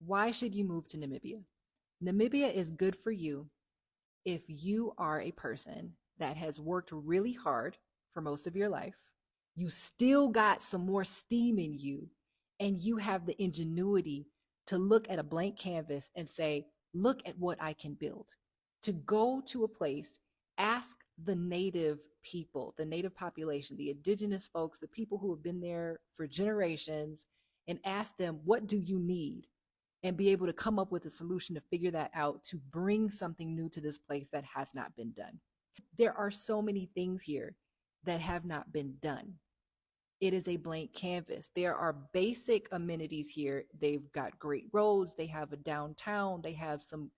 Why should you move to Namibia? Namibia is good for you if you are a person that has worked really hard for most of your life. You still got some more steam in you, and you have the ingenuity to look at a blank canvas and say, look at what I can build. To go to a place, ask the native people, the native population, the indigenous folks, the people who have been there for generations, and ask them, what do you need? And be able to come up with a solution to figure that out, to bring something new to this place that has not been done. There are so many things here that have not been done. It is a blank canvas. There are basic amenities here. They've got great roads. They have a downtown. They have some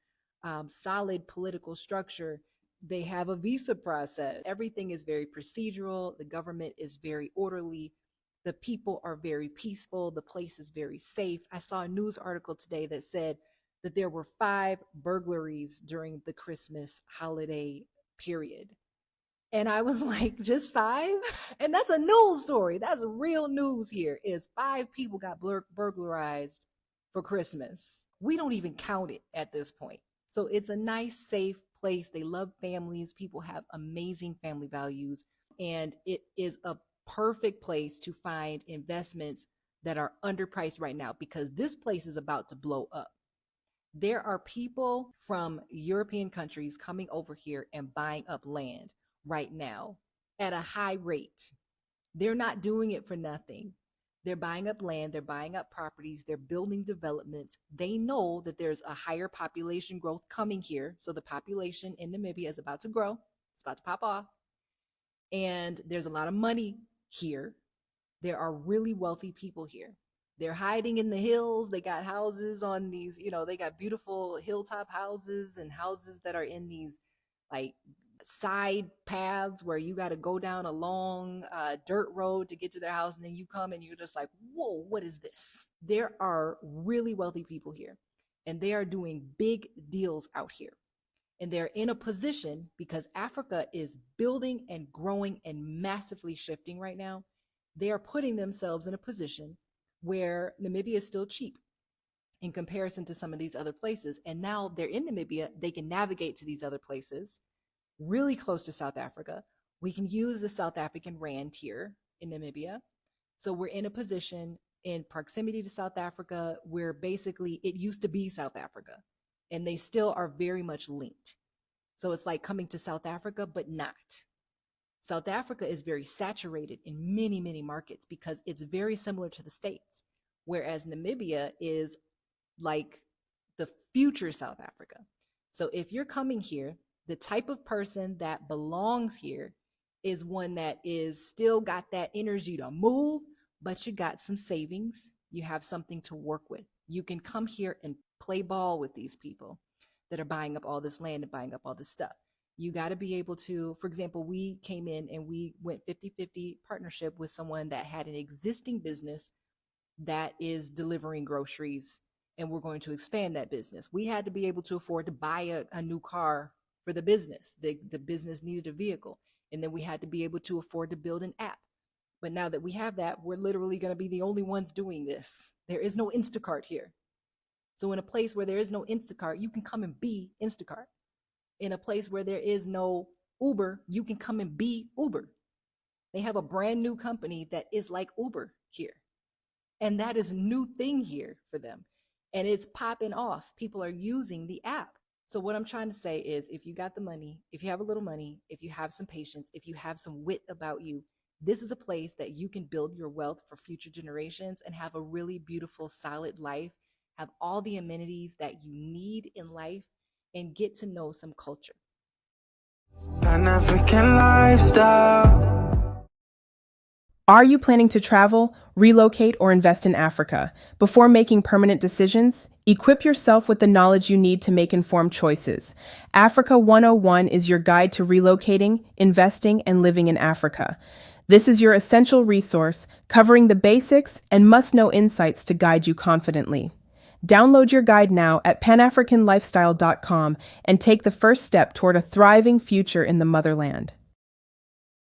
solid political structure. They have a visa process. Everything is very procedural. The government is very orderly. The people are very peaceful. The place is very safe. I saw a news article today that said that there were 5 burglaries during the Christmas holiday period. And I was like, just 5? And that's a news story. That's real news here, is 5 people got burglarized for Christmas. We don't even count it at this point. So it's a nice, safe place. They love families. People have amazing family values. And it is a perfect place to find investments that are underpriced right now, because this place is about to blow up. There are people from European countries coming over here and buying up land right now at a high rate. They're not doing it for nothing. They're buying up land, they're buying up properties, they're building developments. They know that there's a higher population growth coming here. So the population in Namibia is about to grow. It's about to pop off. And there's a lot of money here. There are really wealthy people here. They're hiding in the hills. They got houses on these, they got beautiful hilltop houses and houses that are in these like side paths where you got to go down a long dirt road to get to their house. And then you come and you're just like, whoa, what is this? There are really wealthy people here, and they are doing big deals out here. And they're in a position, because Africa is building and growing and massively shifting right now. They are putting themselves in a position where Namibia is still cheap in comparison to some of these other places. And now they're in Namibia, they can navigate to these other places really close to South Africa. We can use the South African rand here in Namibia. So we're in a position in proximity to South Africa where basically it used to be South Africa, and they still are very much linked. So it's like coming to South Africa, but not. South Africa is very saturated in many, many markets because it's very similar to the States, whereas Namibia is like the future South Africa. So if you're coming here, the type of person that belongs here is one that is still got that energy to move, but you got some savings. You have something to work with. You can come here and play ball with these people that are buying up all this land and buying up all this stuff. You got to be able to, for example, we came in and we went 50-50 partnership with someone that had an existing business that is delivering groceries, and we're going to expand that business. We had to be able to afford to buy a new car for the business. The business needed a vehicle. And then we had to be able to afford to build an app. But now that we have that, we're literally going to be the only ones doing this. There is no Instacart here. So in a place where there is no Instacart, you can come and be Instacart. In a place where there is no Uber, you can come and be Uber. They have a brand new company that is like Uber here. And that is a new thing here for them. And it's popping off. People are using the app. So what I'm trying to say is, if you got the money, if you have a little money, if you have some patience, if you have some wit about you, this is a place that you can build your wealth for future generations and have a really beautiful, solid life, have all the amenities that you need in life, and get to know some culture. Pan-African lifestyle. Are you planning to travel, relocate, or invest in Africa? Before making permanent decisions, equip yourself with the knowledge you need to make informed choices. Africa 101 is your guide to relocating, investing, and living in Africa. This is your essential resource, covering the basics and must-know insights to guide you confidently. Download your guide now at panafricanlifestyle.com and take the first step toward a thriving future in the motherland.